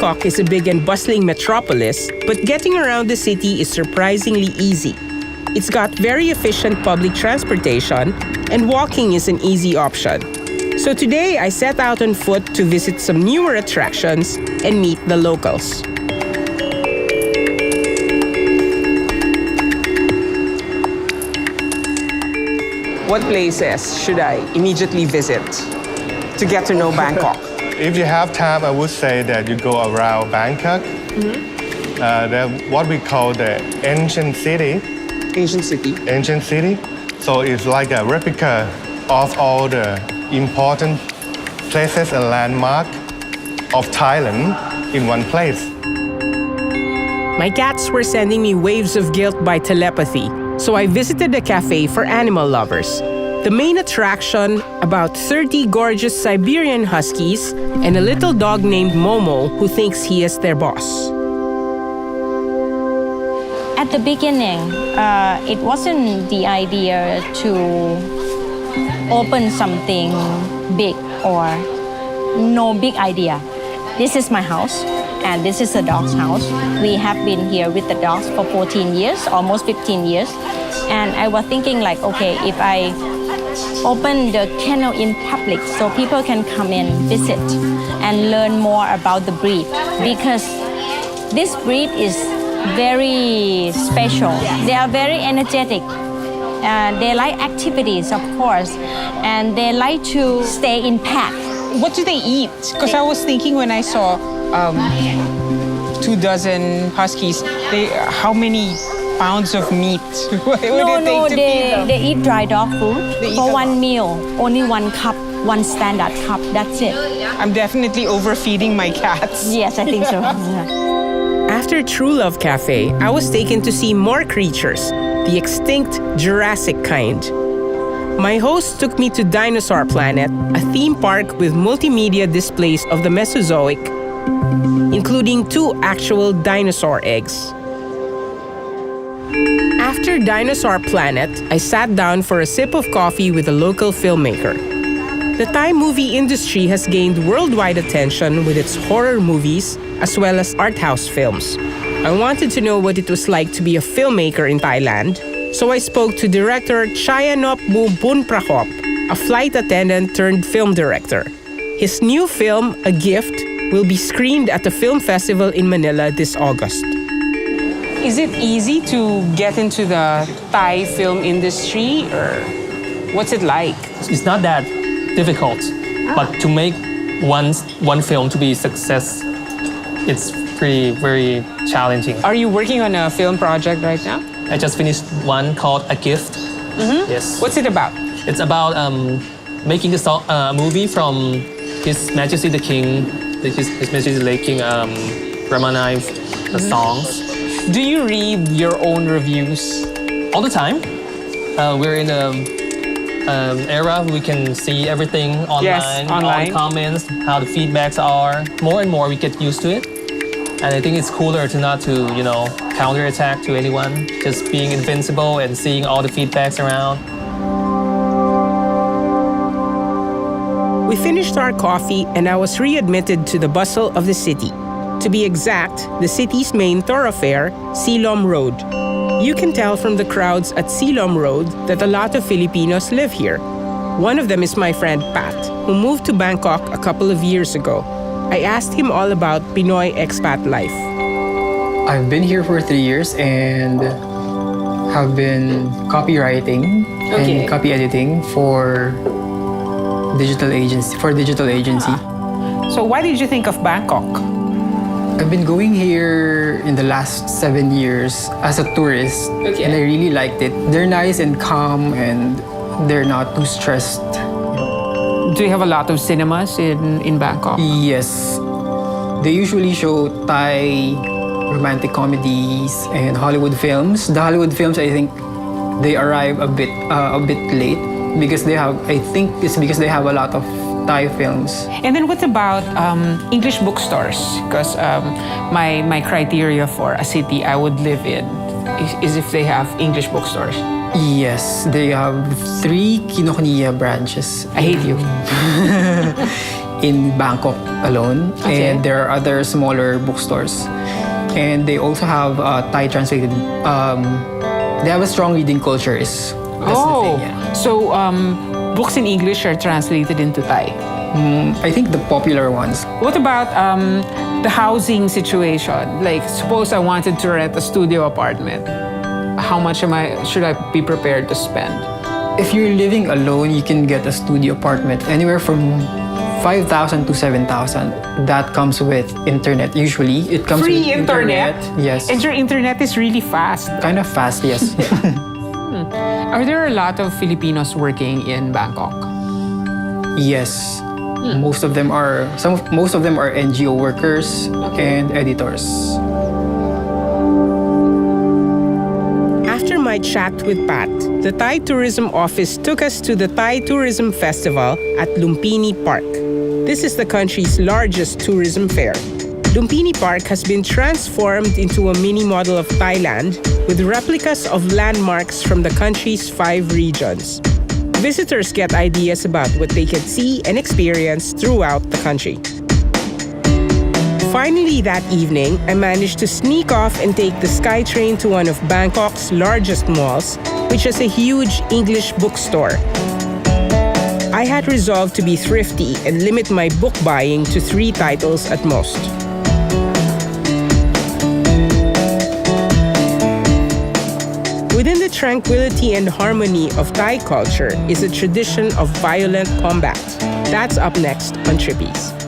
Bangkok is a big and bustling metropolis, but getting around the city is surprisingly easy. It's got very efficient public transportation, and walking is an easy option. So today, I set out on foot to visit some newer attractions and meet the locals. What places should I immediately visit to get to know Bangkok? If you have time, I would say that you go around Bangkok. What we call the ancient city. Ancient city. Ancient city. So it's like a replica of all the important places and landmarks of Thailand in one place. My cats were sending me waves of guilt by telepathy, so I visited a cafe for animal lovers. The main attraction, about 30 gorgeous Siberian Huskies and a little dog named Momo who thinks he is their boss. At the beginning, it wasn't the idea to open something big or no big idea. This is my house and this is the dog's house. We have been here with the dogs for 14 years, almost 15 years. And I was thinking like, okay, if I open the kennel in public so people can come and visit and learn more about the breed, because this breed is very special. They are very energetic. They like activities, of course, and they like to stay in pack. What do they eat? Because I was thinking when I saw 24 huskies, how many pounds of meat would it take to feed them? They eat dry dog food for one meal, only one cup, one standard cup, that's it. I'm definitely overfeeding my cats. Yes, I think so. After True Love Cafe, I was taken to see more creatures, the extinct Jurassic kind. My host took me to Dinosaur Planet, a theme park with multimedia displays of the Mesozoic, including 2 actual dinosaur eggs. After Dinosaur Planet, I sat down for a sip of coffee with a local filmmaker. The Thai movie industry has gained worldwide attention with its horror movies as well as art house films. I wanted to know what it was like to be a filmmaker in Thailand, so I spoke to director Chayanop Bunprahop, a flight attendant turned film director. His new film, A Gift, will be screened at the film festival in Manila this August. Is it easy to get into the Thai film industry, or what's it like? It's not that difficult, but to make one film to be a success, it's very challenging. Are you working on a film project right now? I just finished one called A Gift. Yes. What's it about? It's about making a movie from His Majesty the King, His Majesty the King Ramanai, the songs. Do you read your own reviews? All the time. We're in an era we can see everything online, Yes, online. all the comments, how the feedbacks are. More and more we get used to it. And I think it's cooler to not to, counterattack to anyone, just being invincible and seeing all the feedbacks around. We finished our coffee and I was readmitted to the bustle of the city. To be exact, the city's main thoroughfare, Silom Road. You can tell from the crowds at Silom Road that a lot of Filipinos live here. One of them is my friend Pat, who moved to Bangkok a couple of years ago. I asked him all about Pinoy expat life. I've been here for 3 years and have been copywriting and copy editing for digital agency. So why did you think of Bangkok? I've been going here in the last 7 years as a tourist, and I really liked it. They're nice and calm, and they're not too stressed. Do you have a lot of cinemas in Bangkok? Yes. They usually show Thai romantic comedies and Hollywood films. The Hollywood films, I think, they arrive a bit late because they have a lot of Thai films. And then what about English bookstores? Because my criteria for a city I would live in is if they have English bookstores. Yes, they have 3 Kinokuniya branches. I hate you. in Bangkok alone, Okay. and there are other smaller bookstores. And they also have Thai translated. They have a strong reading culture. That's the thing. Yeah. So books in English are translated into Thai. I think the popular ones. What about the housing situation? Like, suppose I wanted to rent a studio apartment. How much should I be prepared to spend? If you're living alone, you can get a studio apartment anywhere from 5,000 to 7,000. That comes with internet. Usually, it comes Free with internet? Yes, And your internet is really fast. kind of fast. Yes. Are there a lot of Filipinos working in Bangkok? Yes. Most of them are NGO workers and editors. After my chat with Pat, the Thai Tourism Office took us to the Thai Tourism Festival at Lumpini Park. This is the country's largest tourism fair. Lumpini Park has been transformed into a mini model of Thailand with replicas of landmarks from the country's 5 regions. Visitors get ideas about what they can see and experience throughout the country. Finally, that evening, I managed to sneak off and take the SkyTrain to one of Bangkok's largest malls, which is a huge English bookstore. I had resolved to be thrifty and limit my book buying to 3 titles at most. Within the tranquility and harmony of Thai culture is a tradition of violent combat. That's up next on Trippies.